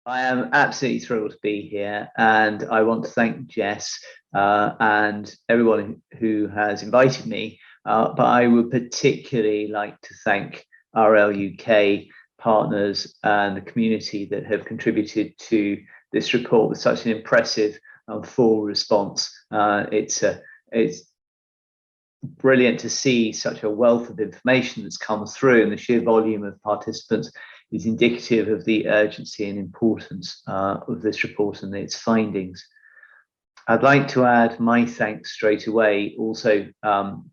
I am absolutely thrilled to be here, and I want to thank Jess and everyone who has invited me. But I would particularly like to thank RLUK partners and the community that have contributed to this report with such an impressive and full response. It's brilliant to see such a wealth of information that's come through, and the sheer volume of participants is indicative of the urgency and importance of this report and its findings. I'd like to add my thanks straight away also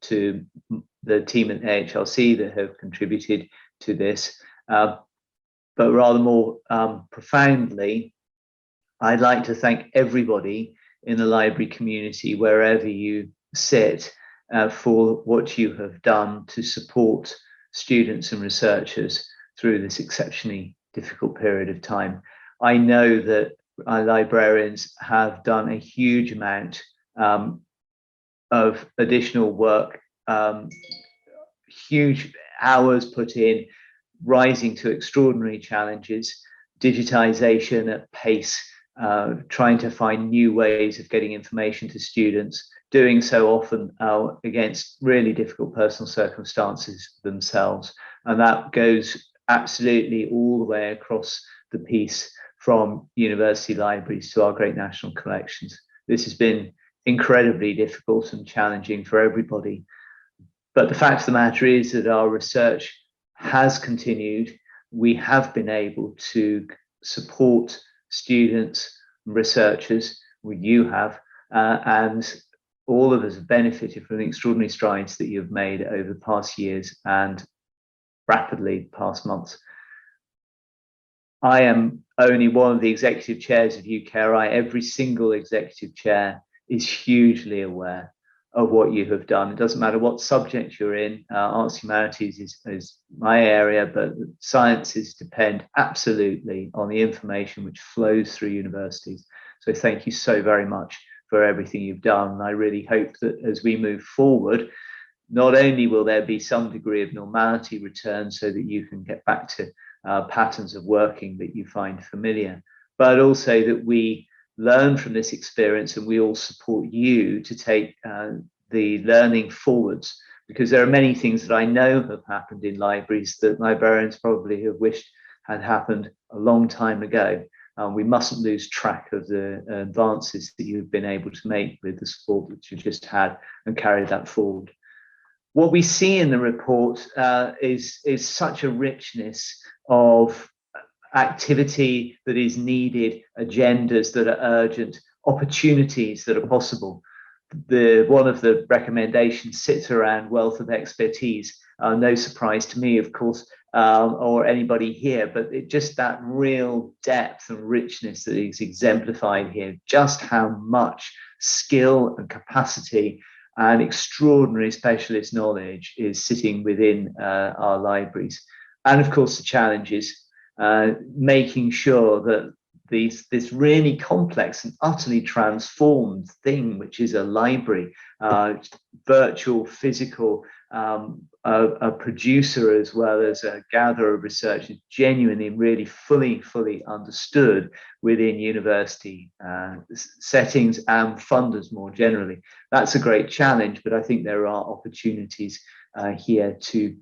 to the team at AHRC that have contributed to this, but rather more profoundly, I'd like to thank everybody in the library community, wherever you sit, for what you have done to support students and researchers through this exceptionally difficult period of time. I know that our librarians have done a huge amount of additional work, huge hours put in, rising to extraordinary challenges, digitization at pace, trying to find new ways of getting information to students, doing so often against really difficult personal circumstances themselves. And that goes absolutely all the way across the piece, from university libraries to our great national collections. This has been incredibly difficult and challenging for everybody. But the fact of the matter is that our research has continued. We have been able to support students and researchers, well, you have, and all of us have benefited from the extraordinary strides that you've made over the past years and rapidly past months. I am only one of the executive chairs of UKRI. Every single executive chair is hugely aware of what you have done. It doesn't matter what subject you're in. Arts humanities is my area, but sciences depend absolutely on the information which flows through universities. So thank you so very much for everything you've done. I really hope that as we move forward, not only will there be some degree of normality return so that you can get back to patterns of working that you find familiar, but also that we learn from this experience and we all support you to take the learning forwards, because there are many things that I know have happened in libraries that librarians probably have wished had happened a long time ago. We mustn't lose track of the advances that you've been able to make with the support that you just had and carry that forward. What we see in the report is such a richness of activity that is needed, agendas that are urgent, opportunities that are possible. One of the recommendations sits around wealth of expertise. No surprise to me, of course, or anybody here, but just that real depth and richness that is exemplified here, just how much skill and capacity and extraordinary specialist knowledge is sitting within our libraries. And of course, the challenges, making sure that this really complex and utterly transformed thing, which is a library, virtual, physical, a producer as well as a gatherer of research, is genuinely, really fully understood within university settings and funders more generally. That's a great challenge, but I think there are opportunities here to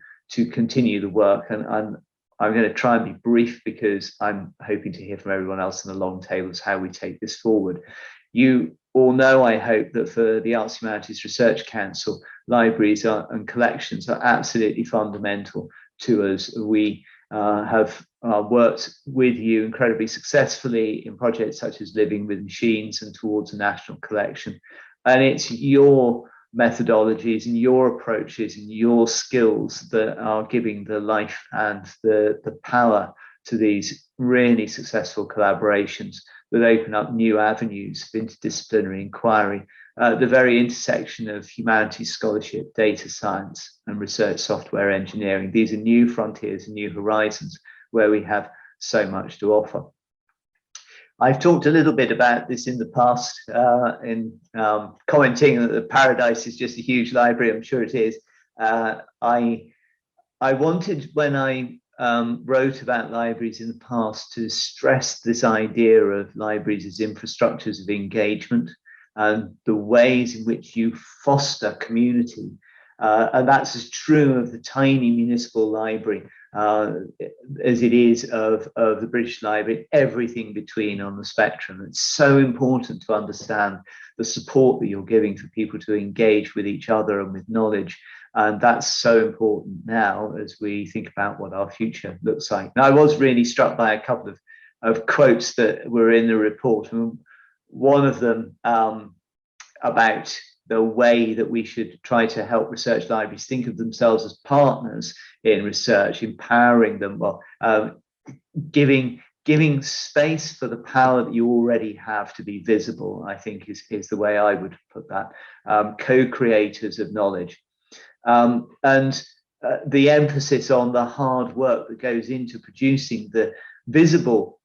continue the work. And I'm going to try and be brief because I'm hoping to hear from everyone else in the long table as how we take this forward. You all know, I hope, that for the Arts Humanities Research Council, libraries and collections are absolutely fundamental to us. We have worked with you incredibly successfully in projects such as Living with Machines and towards a national collection. And it's your methodologies and your approaches and your skills that are giving the life and the power to these really successful collaborations that open up new avenues of interdisciplinary inquiry at the very intersection of humanities scholarship, data science, and research software engineering. These are new frontiers and new horizons where we have so much to offer. I've talked a little bit about this in the past in commenting that the Paradise is just a huge library. I'm sure it is. I wanted, when I wrote about libraries in the past to stress this idea of libraries as infrastructures of engagement and the ways in which you foster community. And that's as true of the tiny municipal library as it is of the British Library, everything between on the spectrum. It's so important to understand the support that you're giving for people to engage with each other and with knowledge. And that's so important now as we think about what our future looks like. Now, I was really struck by a couple of quotes that were in the report. And one of them about the way that we should try to help research libraries think of themselves as partners in research, empowering them, giving space for the power that you already have to be visible, I think is the way I would put that. Co-creators of knowledge. And the emphasis on the hard work that goes into producing the visible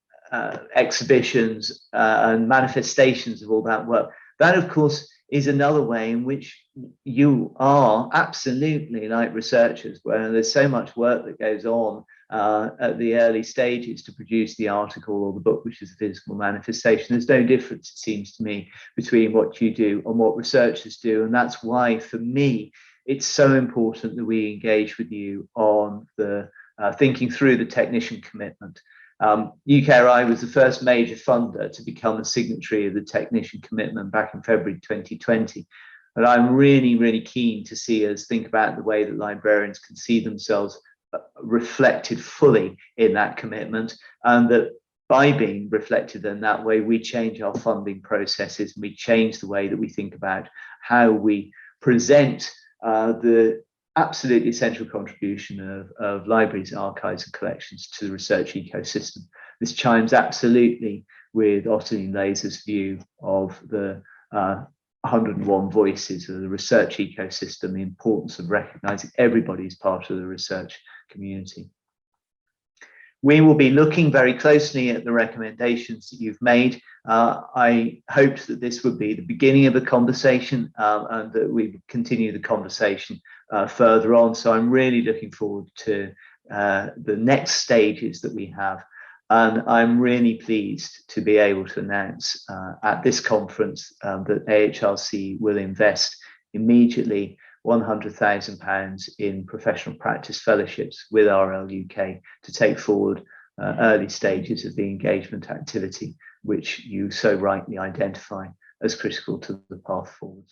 exhibitions and manifestations of all that work. That, of course, is another way in which you are absolutely like researchers, where there's so much work that goes on at the early stages to produce the article or the book, which is a visible manifestation. There's no difference, it seems to me, between what you do and what researchers do. And that's why, for me, it's so important that we engage with you on the thinking through the technician commitment. UKRI was the first major funder to become a signatory of the technician commitment back in February 2020. And I'm really, really keen to see us think about the way that librarians can see themselves reflected fully in that commitment, and that by being reflected in that way, we change our funding processes and we change the way that we think about how we present the absolutely essential contribution of libraries, archives and collections to the research ecosystem. This chimes absolutely with Ottilie Laser's view of the 101 voices of the research ecosystem, the importance of recognising everybody as part of the research community. We will be looking very closely at the recommendations that you've made. I hoped that this would be the beginning of a conversation and that we would continue the conversation further on. So I'm really looking forward to the next stages that we have. And I'm really pleased to be able to announce at this conference that AHRC will invest immediately £100,000 in professional practice fellowships with RLUK to take forward early stages of the engagement activity, which you so rightly identify as critical to the path forward.